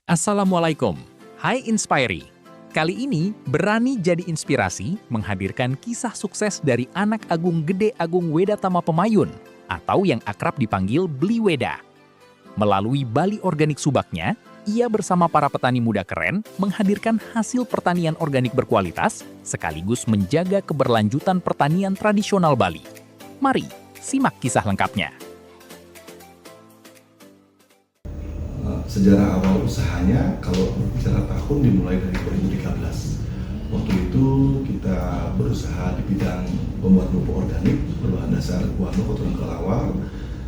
Assalamualaikum, hai Inspirey. Kali ini berani jadi inspirasi menghadirkan kisah sukses dari anak Agung Gede Agung Wedatama Pemayun atau yang akrab dipanggil Bli Weda. Melalui Bali Organik Subaknya, ia bersama para petani muda keren menghadirkan hasil pertanian organik berkualitas sekaligus menjaga keberlanjutan pertanian tradisional Bali. Mari simak kisah lengkapnya. Sejarah awal usahanya, kalau bicara tahun dimulai dari 2013. Waktu itu kita berusaha di bidang pembuat pupuk organik berbahan dasar guano kotoran kelelawar.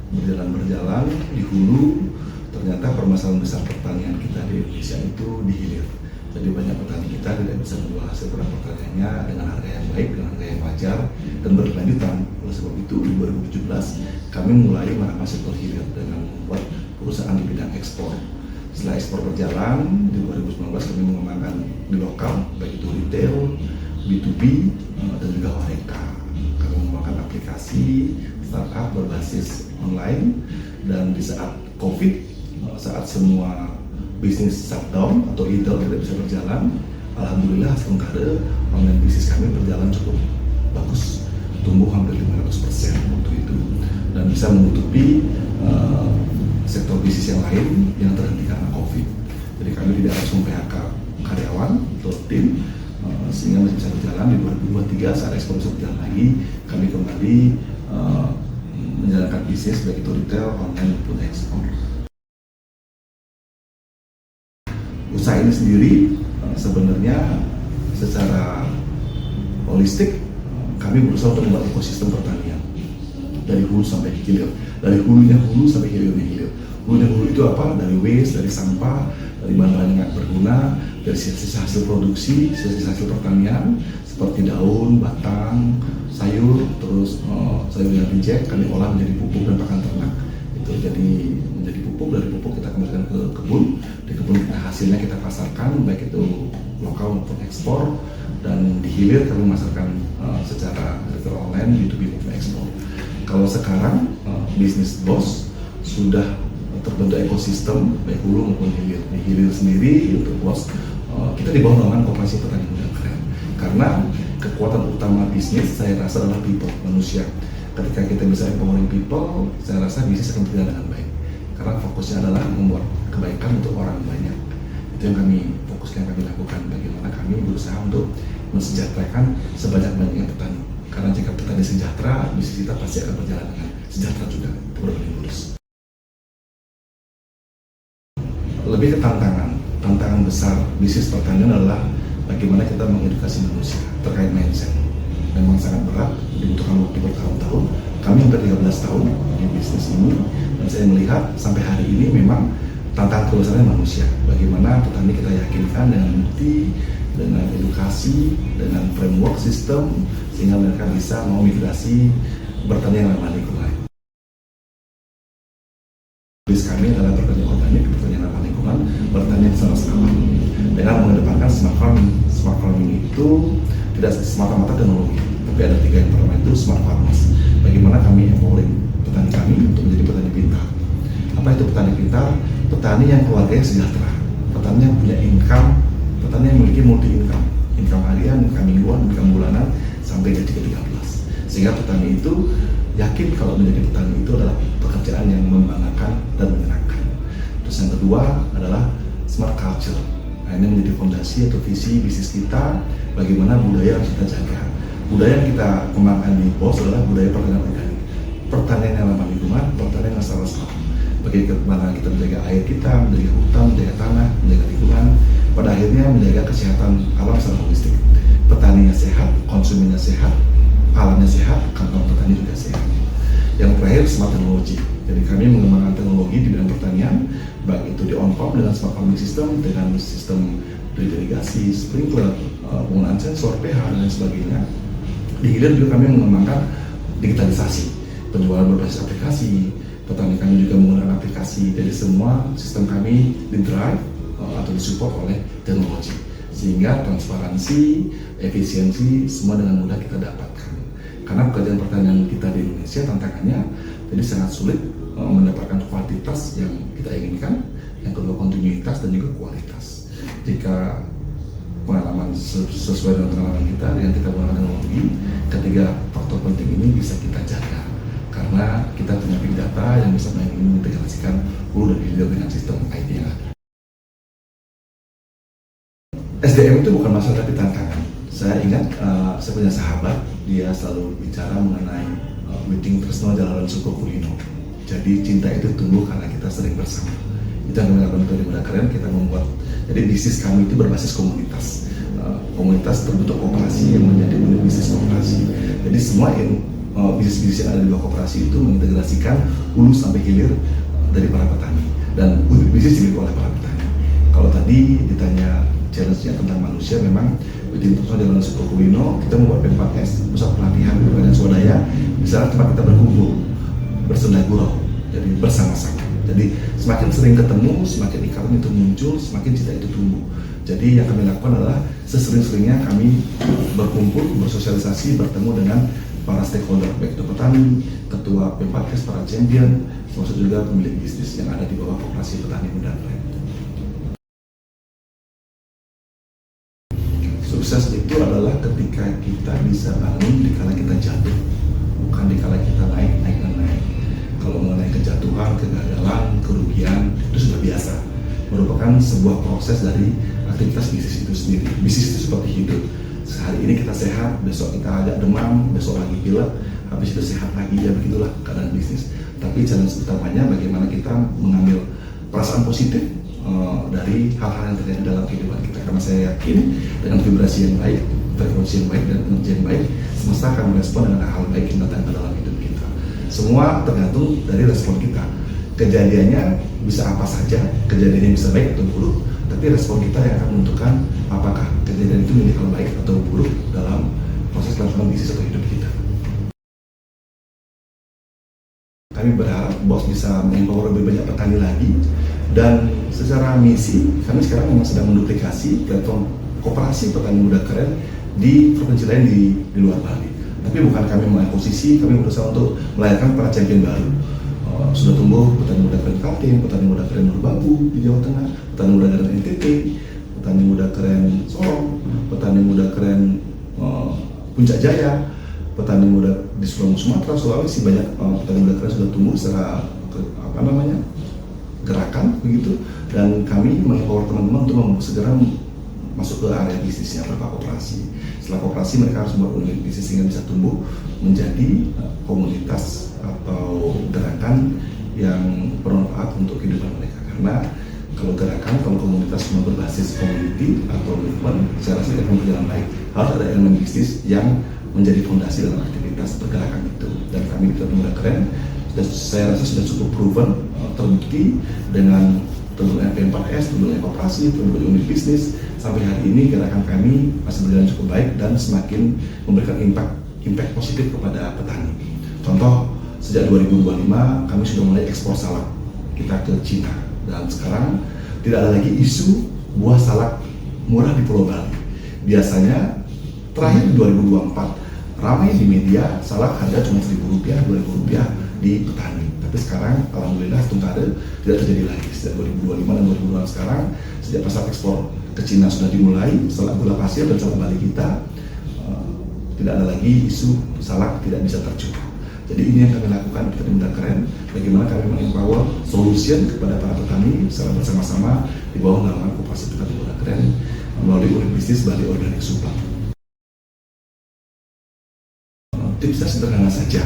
Berjalan di hulu, ternyata permasalahan besar pertanian kita di Indonesia itu di hilir. Jadi banyak petani kita tidak bisa menjual hasil produk pertaniannya dengan harga yang baik, dengan harga yang wajar, dan berkelanjutan. Oleh sebab itu di 2017 kami mulai merampas sektor hilir dengan membuat perusahaan di bidang ekspor. Setelah ekspor berjalan, di 2019 kami mengembangkan di lokal, baik itu retail, B2B, dan juga horeca. Kami mengembangkan aplikasi startup berbasis online, dan di saat COVID, saat semua bisnis shutdown atau idle tidak bisa berjalan, alhamdulillah sementara online bisnis kami berjalan cukup bagus, tumbuh hampir 500% waktu itu, dan bisa menutupi sektor bisnis yang lain yang terhenti karena COVID. Jadi kami tidak harus mem-PHK karyawan atau tim, sehingga masih bisa berjalan. Di 2023 saat ekspor bisa berjalan lagi, kami kembali menjalankan bisnis baik itu retail, online maupun ekspor. Usaha ini sendiri sebenarnya secara holistik kami berusaha untuk membuat ekosistem pertanian dari hulu sampai hilir, dari hulunya hulu sampai hilirnya hilir. Hulunya hulu itu apa? Dari waste, dari sampah, dari bahan-bahan yang nggak berguna, dari sisa hasil produksi, sisa hasil pertanian seperti daun, batang, sayur, terus sayur yang reject kami olah menjadi pupuk dan pakan ternak. Itu jadi menjadi pupuk, dari pupuk kita kembalikan ke kebun, di kebun hasilnya kita pasarkan baik itu lokal maupun ekspor, dan di hilir kami memasarkan secara retail online, B2B maupun ekspor. Kalau sekarang bisnis BOS sudah terbentuk ekosistem baik hulu maupun hilir. Di hilir sendiri untuk BOS kita di bawah naungan Koperasi Petani Muda Keren, karena kekuatan utama bisnis saya rasa adalah people, manusia. Ketika kita bisa empowering people, saya rasa bisnis akan berjalan dengan baik, karena fokusnya adalah membuat kebaikan untuk orang banyak. Itu yang kami fokuskan, kami lakukan. Bagaimana kami berusaha untuk mensejahterakan sebanyak-banyaknya petani, karena jika petani sejahtera, bisnis kita pasti akan berjalan dengan sejahtera juga, itu berbanding lurus. Lebih ke tantangan besar bisnis pertanian adalah bagaimana kita mengedukasi manusia terkait mindset. Memang sangat berat, dibutuhkan waktu bertahun-tahun. Kami hampir 13 tahun di bisnis ini, dan saya melihat sampai hari ini memang tantangan terbesarnya manusia. Bagaimana petani kita yakinkan dengan bukti, dengan edukasi, dengan framework sistem, sehingga mereka bisa mau migrasi bertani yang ramah lingkungan. Bisnis kami adalah pertanian organik, pertanian ramah lingkungan, pertanian sama-sama dengan mengedepankan smart farming. Smart farming itu tidak semata-mata teknologi, tapi ada 3 yang pertama itu smart farmers. Bagaimana kami empowering petani kami untuk menjadi petani pintar. Apa itu petani pintar? Petani yang keluarganya sejahtera, petani yang punya income, petani yang memiliki multi income harian, income mingguan, income bulanan, sampai gaji ke-13. Sehingga petani itu yakin kalau menjadi petani itu adalah pekerjaan yang membanggakan dan menyenangkan. Terus yang kedua adalah smart culture. Nah, ini menjadi fondasi atau visi bisnis kita, bagaimana budaya harus kita jaga. Budaya yang kita kembangkan di BOS adalah budaya pertanian organik, pertanian yang ramah lingkungan, pertanian yang sama-sama. Bagaimana kita menjaga air kita, menjaga hutan, menjaga tanah, menjaga lingkungan, pada akhirnya menjaga kesehatan alam secara holistik. Petaninya sehat, konsumennya sehat, alamnya sehat, kantong petani juga sehat. Yang terakhir, smart teknologi. Jadi kami mengembangkan teknologi di bidang pertanian, baik itu di on-farm dengan smart farming system, dengan sistem drip irigasi, sprinkler, penggunaan sensor, pH, dan lain sebagainya. Di hilir juga kami mengembangkan digitalisasi, penjualan berbasis aplikasi, petani kami juga menggunakan aplikasi. Jadi semua sistem kami di-drive atau disupport oleh teknologi, sehingga transparansi, efisiensi, semua dengan mudah kita dapatkan. Karena pekerjaan pertanian kita di Indonesia tantangannya jadi sangat sulit mendapatkan kualitas yang kita inginkan, yang kedua kontinuitas, dan juga kualitas. Jika pengalaman sesuai dengan pengalaman kita, yang kita menggunakan teknologi, ketiga faktor penting ini bisa kita jaga karena kita punya big data yang bisa mengintegrasikan hulu dan hilir dengan sistem IT yang ada. SDM itu bukan masalah tapi tantangan. Saya ingat saya punya sahabat, dia selalu bicara mengenai Witing Tresno Jalanan Suko Kulino. Jadi cinta itu tumbuh karena kita sering bersama. Itu yang kami lakukan di Muda Keren. Kita membuat, jadi bisnis kami itu berbasis komunitas. Komunitas terbentuk koperasi yang menjadi unit bisnis koperasi. Jadi semua bisnis-bisnis yang ada di bawah koperasi itu mengintegrasikan hulu sampai hilir dari para petani, dan unit bisnis dimiliki oleh para petani. Kalau tadi ditanya challenge-nya tentang manusia, memang Witing Tresno Jalanan Suko Kulino kita membuat P4S, pusat pelatihan dan swadaya, di sana tempat kita berkumpul, bersenda gurau, jadi bersama-sama. Jadi semakin sering ketemu, semakin ikatan itu muncul, semakin cinta itu tumbuh. Jadi yang kami lakukan adalah sesering-seringnya kami berkumpul, bersosialisasi, bertemu dengan para stakeholder, baik itu petani, ketua P4S, para champion, termasuk juga pemilik bisnis yang ada di bawah Koperasi Petani Muda Keren. Sukses itu adalah ketika kita bisa bangun di kala kita jatuh, bukan di kala kita naik. Kalau mengenai kejatuhan, kegagalan, kerugian, itu sudah biasa, merupakan sebuah proses dari aktivitas bisnis itu sendiri. Bisnis itu seperti hidup. Sehari ini kita sehat, besok kita agak demam, besok lagi pilek, habis itu sehat lagi, ya begitulah keadaan bisnis. Tapi challenge utamanya bagaimana kita mengambil perasaan positif dari hal-hal yang terjadi dalam kehidupan kita. Karena saya yakin dengan vibrasi yang baik, frekuensi yang baik, dan energi yang baik, semesta akan merespon dengan hal baik yang datang ke dalam hidup kita. Semua tergantung dari respon kita. Kejadiannya bisa apa saja, kejadiannya bisa baik atau buruk, tapi respon kita yang akan menentukan apakah kejadian itu menjadi hal baik atau buruk dalam proses melakukan bisnis atau hidup kita. Kami berharap BOS bisa mengempower lebih banyak petani lagi, dan secara misi kami sekarang memang sedang menduplikasi platform Koperasi Petani Muda Keren di provinsi lain di luar Bali. Tapi bukan kami mengambil posisi, kami berusaha untuk melahirkan para champion baru. Sudah tumbuh Petani Muda Keren Kaltim, Petani Muda Keren Merbabu di Jawa Tengah, Petani Muda Keren NTT, Petani Muda Keren Sorong, Petani Muda Keren Puncak Jaya, petani muda di Sumatera, Sulawesi, banyak petani muda keren sudah tumbuh secara gerakan begitu, dan kami mengempower teman-teman untuk segera masuk ke area bisnisnya berupa koperasi. Setelah koperasi mereka harus membuat unit bisnis sehingga bisa tumbuh menjadi komunitas atau gerakan yang bermanfaat untuk kehidupan mereka. Karena kalau gerakan, kalau komunitas cuma berbasis community atau movement, saya rasa tidak akan berjalan baik. Harus ada elemen bisnis yang menjadi fondasi dalam aktivitas pergerakan itu. Dan kami di Petani Muda Keren, saya rasa sudah cukup proven, terbukti dengan terbentuknya P4S, terbentuknya koperasi, terbentuknya unit bisnis. Sampai hari ini gerakan kami masih berjalan cukup baik dan semakin memberikan impact positif kepada petani. Contoh, sejak 2025 kami sudah mulai ekspor salak kita ke Cina, dan sekarang tidak ada lagi isu buah salak murah di Pulau Bali. Biasanya terakhir di 2024 ramai di media salak harga cuma Rp1.000, Rp2.000 di petani. Tapi sekarang alhamdulillah sementara tidak terjadi lagi. Sejak 2025 dan 2026 sekarang, sejak pasar ekspor ke Cina sudah dimulai, salak gula pasir dan salak Bali kita tidak ada lagi isu salak tidak bisa terjual. Jadi ini yang kami lakukan di Petani Muda Keren, bagaimana kami mengempower solution kepada para petani secara bersama-sama di bawah naungan Koperasi Petani Muda Keren melalui unit bisnis Bali Organik Subang. Tipsnya sederhana saja.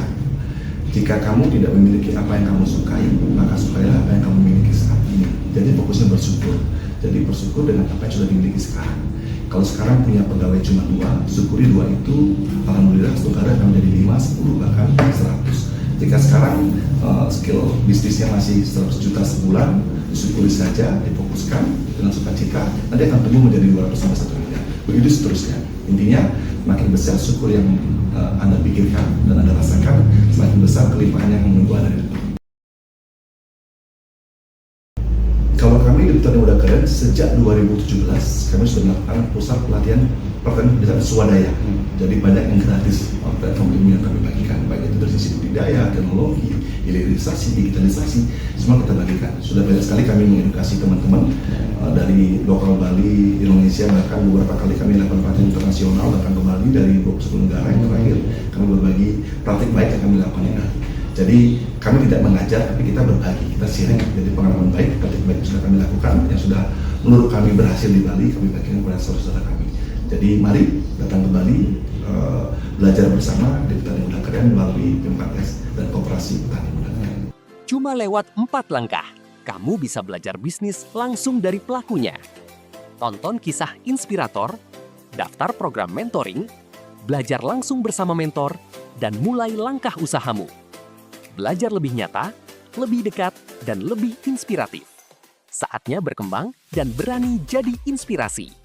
Jika kamu tidak memiliki apa yang kamu sukai, maka sukailah apa yang kamu miliki saat ini. Jadi fokusnya bersyukur. Jadi bersyukur dengan apa yang sudah dimiliki sekarang. Kalau sekarang punya pegawai cuma 2, syukuri 2 itu, alhamdulillah sementara akan menjadi 5, 10, bahkan 100. Jika sekarang skill bisnisnya masih 100 juta sebulan, syukuri saja, difokuskan dengan sukacita, nanti akan tumbuh menjadi 200 sampai 1 miliar. Begitu seterusnya. Intinya, makin besar syukur yang Anda pikirkan dan Anda rasakan, semakin besar kelimpahan yang menunggu Anda di depan. Kalau kami di Petani Muda Keren, sejak 2017 kami sudah melakukan pusat pelatihan pertanian bisa swadaya. Jadi banyak yang gratis platform ilmu yang kami bagikan, baik itu dari sisi budidaya, teknologi, hilirisasi, digitalisasi, semua kita bagikan. Sudah banyak sekali kami mengedukasi teman-teman dari lokal Bali, Indonesia, bahkan beberapa kali kami lakukan pelatihan internasional, bahkan ke Bali dari 21 negara yang terakhir kami berbagi praktik baik yang kami lakukan di Bali. Jadi kami tidak mengajar, tapi kita berbagi, kita sharing. Jadi pengalaman baik, praktik baik yang sudah kami lakukan, yang sudah menurut kami berhasil di Bali, kami bagikan kepada saudara-saudara kami. Jadi mari datang ke Bali, belajar bersama di Petani Muda Keren melalui P4S dan Koperasi Petani Muda Keren. Cuma lewat 4 langkah, kamu bisa belajar bisnis langsung dari pelakunya. Tonton kisah inspirator, daftar program mentoring, belajar langsung bersama mentor, dan mulai langkah usahamu. Belajar lebih nyata, lebih dekat, dan lebih inspiratif. Saatnya berkembang dan berani jadi inspirasi.